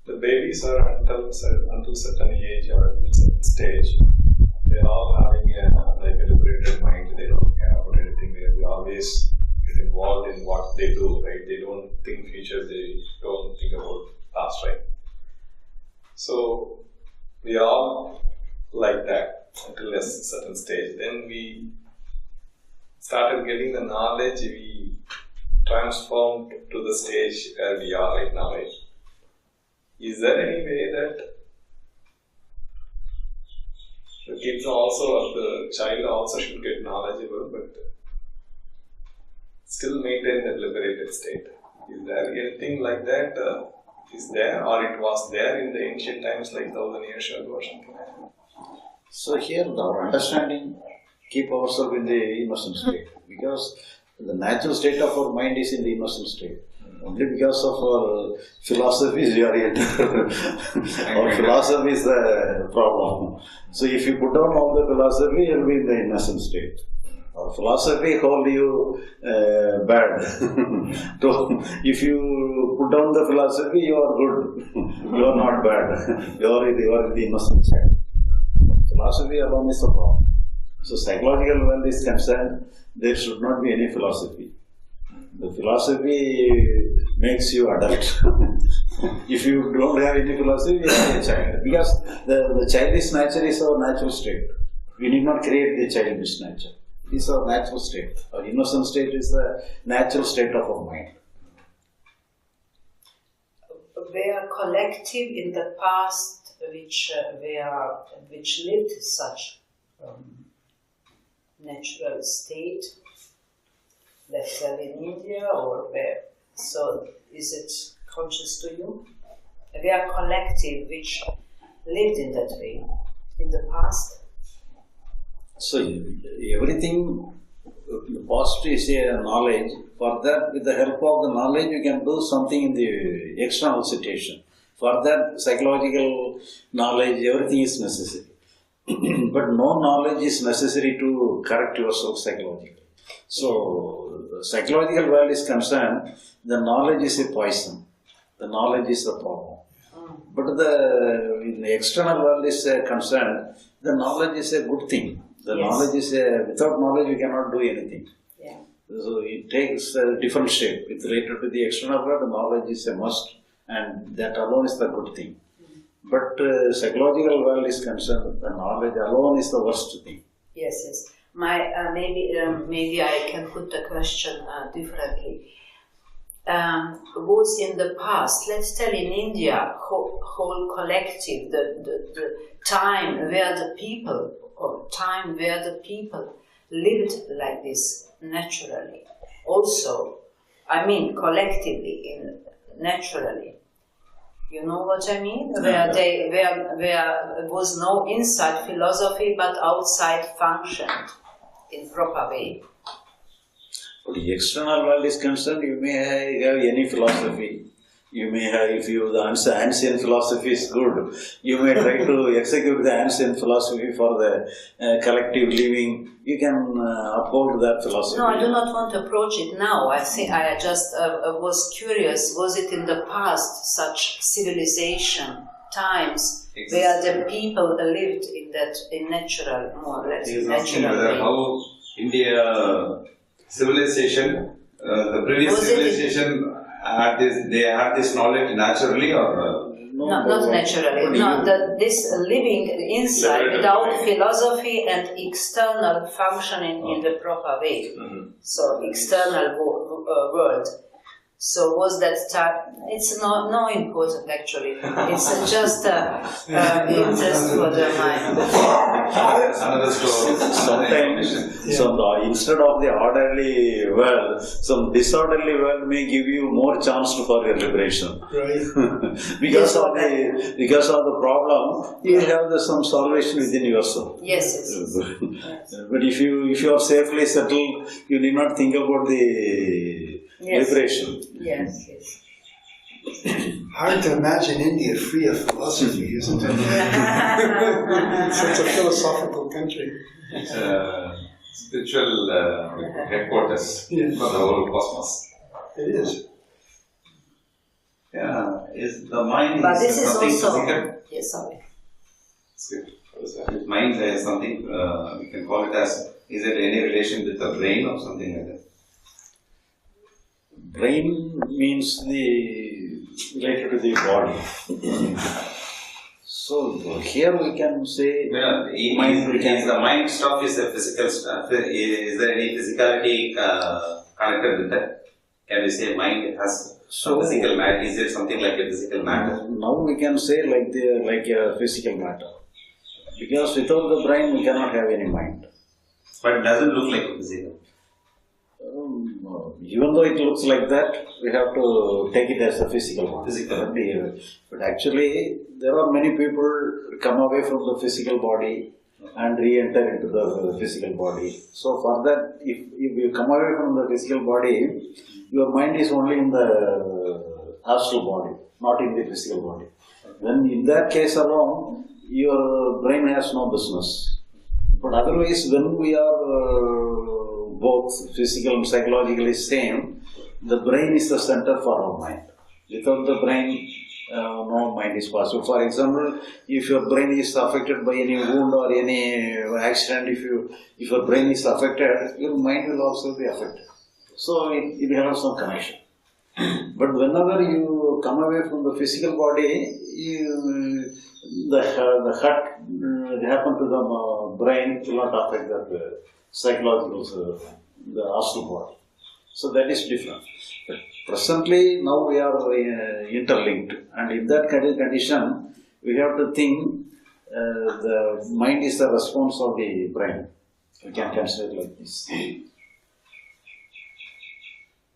the babies are until certain age or until certain stage, they're all having a liberated mind. They don't care about anything. They always get involved in what they do, right? They don't think future. They don't think about past, right? So we all like that until a certain stage. Then we started getting the knowledge. We transformed to the stage where we are right now, right? Is there any way that the kids also, or the child also should get knowledgeable, but still maintain that liberated state? Is there anything like that? Is there, or it was there in the ancient times, like 1,000 years ago or something like that? So here, our understanding, keep ourselves in the innocent state, because the natural state of our mind is in the innocent state. Only because of our philosophies we are here. Our philosophy is the problem. So if you put down all the philosophy, you will be in the innocent state. Our philosophy hold you bad. So if you put down the philosophy, you are good. You are not bad. You are in the innocent state. Philosophy alone is the problem. So psychological world is concerned, there should not be any philosophy. The philosophy makes you adult. If you don't have any philosophy, you are a child. Because the childish nature is our natural state. We need not create the childish nature. It is our natural state. Our innocent state is the natural state of our mind. Were collective in the past which lived such natural state, let's say in India or where? So is it conscious to you? We are collective which lived in that way in the past. So everything, the past is a knowledge. For that, with the help of the knowledge, you can do something in the external situation. For that, psychological knowledge, everything is necessary. But no knowledge is necessary to correct yourself psychologically. So, the psychological world is concerned, the knowledge is a poison. The knowledge is the problem. But in the external world is concerned, the knowledge is a good thing. The knowledge is without knowledge you cannot do anything. Yeah. So it takes a different shape. It's related to the external world, the knowledge is a must, and that alone is the good thing. But psychological world is concerned, the knowledge alone is the worst thing. Yes, yes. Maybe I can put the question differently. Was in the past, let's tell in India, whole collective, the time where the people lived like this naturally. Also, I mean collectively, naturally. You know what I mean? Where was no inside philosophy, but outside functioned in proper way. The external world is concerned, you may have any philosophy. You may have, if the ancient philosophy is good, you may try to execute the ancient philosophy for the collective living. You can uphold that philosophy. No, I do not want to approach it now. I think I just was curious. Was it in the past such civilization times where the people lived in natural, more or less natural way? How India civilization, the previous civilization they had this knowledge naturally or? No, not naturally. No, this living inside without philosophy and external functioning in the proper way. So external world. So was that time? It's no important actually. It's just interest for the mind. Another story. Sometimes, instead of the orderly world, some disorderly world may give you more chance for your liberation. Right. because of the problem, you have some salvation within yourself. Yes. But if you are safely settled, you need not think about the liberation. Yes. Hard to imagine India free of philosophy, isn't it? It's such a philosophical country. It's a spiritual headquarters for the whole cosmos. It is. Yeah, is the mind But is this is something also. physical? Yes, sorry. That's good. What is that? Mind is something, we can call it as, is it any relation with the brain or something like that? Brain means related to the body. So here we can say Yeah, is the mind stuff is the physical stuff? Is there any physicality connected with that? Can we say mind has some physical matter? Is it something like a physical matter? now we can say like a physical matter. Because without the brain we cannot have any mind. But it doesn't look like a physical. Even though it looks like that, we have to take it as a physical one. Physical. But actually, there are many people come away from the physical body and re-enter into the physical body. So for that, if you come away from the physical body, your mind is only in the astral body, not in the physical body. Then in that case alone, your brain has no business. But otherwise, when we are both physical and psychologically same, the brain is the center for our mind. Without the brain, no mind is possible. For example, if your brain is affected by any wound or any accident, if your brain is affected, your mind will also be affected. So it has some connection. But whenever you come away from the physical body, the hurt happen to the brain will not affect that psychological, the astral body. So that is different. But presently, now we are interlinked, and in that condition, we have to think the mind is the response of the brain. We can consider it like this.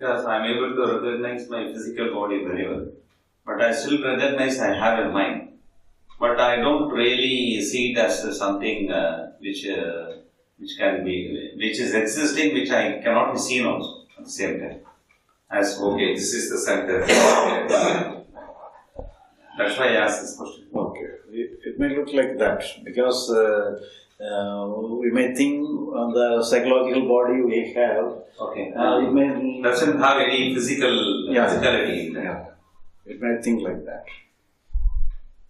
Yes, I am able to recognize my physical body very well. But I still recognize I have a mind. But I don't really see it as something which is existing, which I cannot be seen also at the same time. As, okay, this is the center. That's why I asked this question. Okay, it may look like that because we may think on the psychological body we have. Okay. It may Doesn't have any physicality in that. Yeah, it may think like that.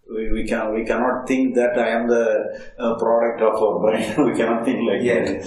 We cannot think that I am the product of our brain. We cannot think like that.